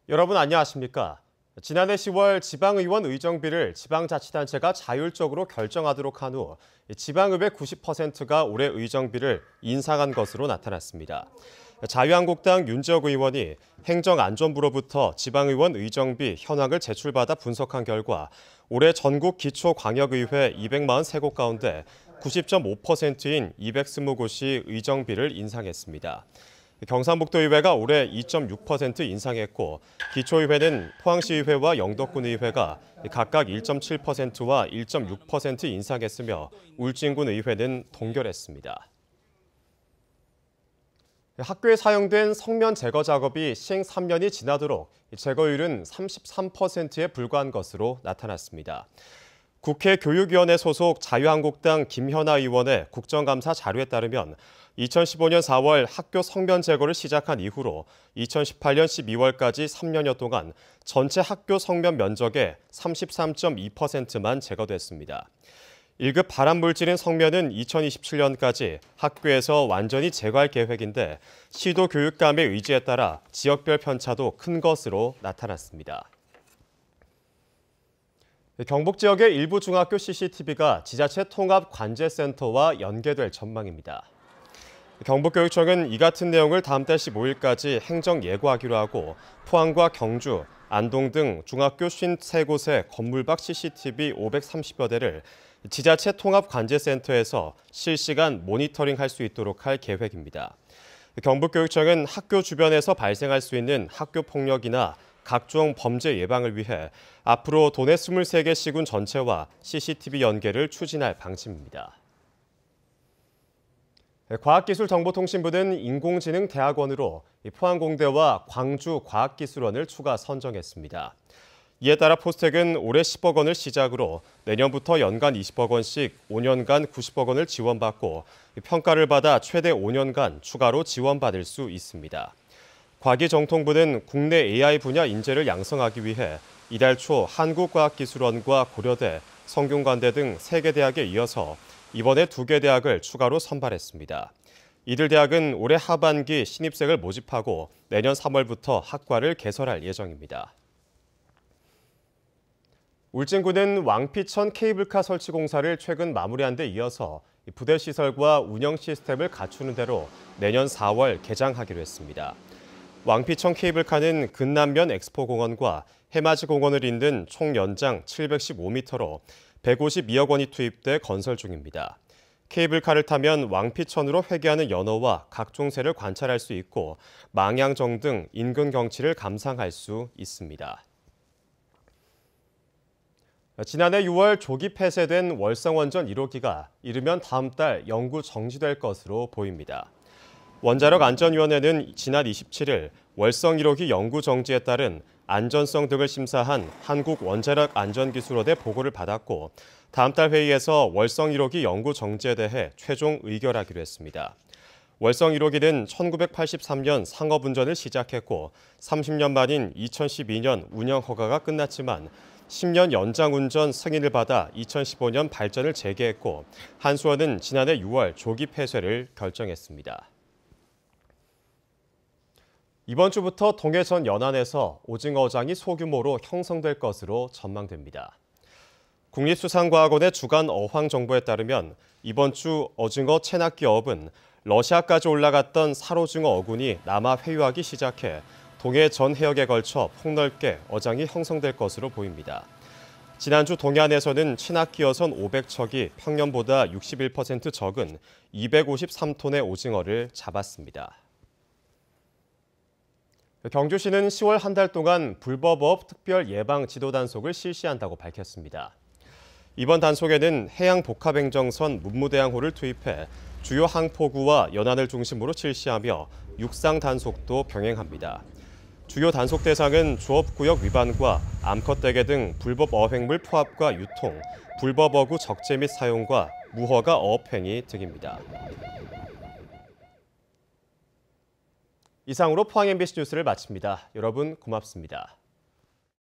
여러분 안녕하십니까? 지난해 10월 지방의원 의정비를 지방자치단체가 자율적으로 결정하도록 한 후 지방의회 90%가 올해 의정비를 인상한 것으로 나타났습니다. 자유한국당 윤지혁 의원이 행정안전부로부터 지방의원 의정비 현황을 제출받아 분석한 결과 올해 전국 기초광역의회 243곳 가운데 90.5%인 220곳이 의정비를 인상했습니다. 경상북도의회가 올해 2.6% 인상했고 기초의회는 포항시의회와 영덕군의회가 각각 1.7%와 1.6% 인상했으며 울진군의회는 동결했습니다. 학교에 사용된 성면 제거 작업이 시행 3년이 지나도록 제거율은 33%에 불과한 것으로 나타났습니다. 국회 교육위원회 소속 자유한국당 김현아 의원의 국정감사 자료에 따르면 2015년 4월 학교 성면 제거를 시작한 이후로 2018년 12월까지 3년여 동안 전체 학교 성면 면적의 33.2%만 제거됐습니다. 1급 발암물질인 성면은 2027년까지 학교에서 완전히 제거할 계획인데 시도 교육감의 의지에 따라 지역별 편차도 큰 것으로 나타났습니다. 경북 지역의 일부 중학교 CCTV가 지자체 통합관제센터와 연계될 전망입니다. 경북교육청은 이 같은 내용을 다음 달 15일까지 행정 예고하기로 하고 포항과 경주, 안동 등 중학교 53곳의 건물 밖 CCTV 530여 대를 지자체 통합관제센터에서 실시간 모니터링할 수 있도록 할 계획입니다. 경북교육청은 학교 주변에서 발생할 수 있는 학교폭력이나 각종 범죄 예방을 위해 앞으로 도내 23개 시군 전체와 CCTV 연계를 추진할 방침입니다. 과학기술정보통신부는 인공지능대학원으로 포항공대와 광주과학기술원을 추가 선정했습니다. 이에 따라 포스텍은 올해 10억 원을 시작으로 내년부터 연간 20억 원씩 5년간 90억 원을 지원받고 평가를 받아 최대 5년간 추가로 지원받을 수 있습니다. 과기정통부는 국내 AI 분야 인재를 양성하기 위해 이달 초 한국과학기술원과 고려대, 성균관대 등 3개 대학에 이어서 이번에 2개 대학을 추가로 선발했습니다. 이들 대학은 올해 하반기 신입생을 모집하고 내년 3월부터 학과를 개설할 예정입니다. 울진군은 왕피천 케이블카 설치 공사를 최근 마무리한 데 이어서 부대 시설과 운영 시스템을 갖추는 대로 내년 4월 개장하기로 했습니다. 왕피천 케이블카는 근남면 엑스포공원과 해맞이 공원을 잇는 총 연장 715m로 152억 원이 투입돼 건설 중입니다. 케이블카를 타면 왕피천으로 회귀하는 연어와 각종 새를 관찰할 수 있고 망향정 등 인근 경치를 감상할 수 있습니다. 지난해 6월 조기 폐쇄된 월성원전 1호기가 이르면 다음 달 영구 정지될 것으로 보입니다. 원자력안전위원회는 지난 27일 월성 1호기 영구 정지에 따른 안전성 등을 심사한 한국원자력안전기술원의 보고를 받았고 다음 달 회의에서 월성 1호기 영구 정지에 대해 최종 의결하기로 했습니다. 월성 1호기는 1983년 상업운전을 시작했고 30년 만인 2012년 운영 허가가 끝났지만 10년 연장 운전 승인을 받아 2015년 발전을 재개했고 한수원은 지난해 6월 조기 폐쇄를 결정했습니다. 이번 주부터 동해전 연안에서 오징어 어장이 소규모로 형성될 것으로 전망됩니다. 국립수산과학원의 주간 어황 정보에 따르면 이번 주 어징어 체납기 어업은 러시아까지 올라갔던 살오징어 어군이 남하 회유하기 시작해 동해 전 해역에 걸쳐 폭넓게 어장이 형성될 것으로 보입니다. 지난주 동해안에서는 체납기 여선 500척이 평년보다 61% 적은 253톤의 오징어를 잡았습니다. 경주시는 10월 한 달 동안 불법어업 특별 예방 지도 단속을 실시한다고 밝혔습니다. 이번 단속에는 해양복합행정선 문무대항호를 투입해 주요 항포구와 연안을 중심으로 실시하며 육상 단속도 병행합니다. 주요 단속 대상은 조업구역 위반과 암컷대게 등 불법 어획물 포압과 유통, 불법 어구 적재 및 사용과 무허가 어업행위 등입니다. 이상으로 포항 MBC 뉴스를 마칩니다. 여러분 고맙습니다.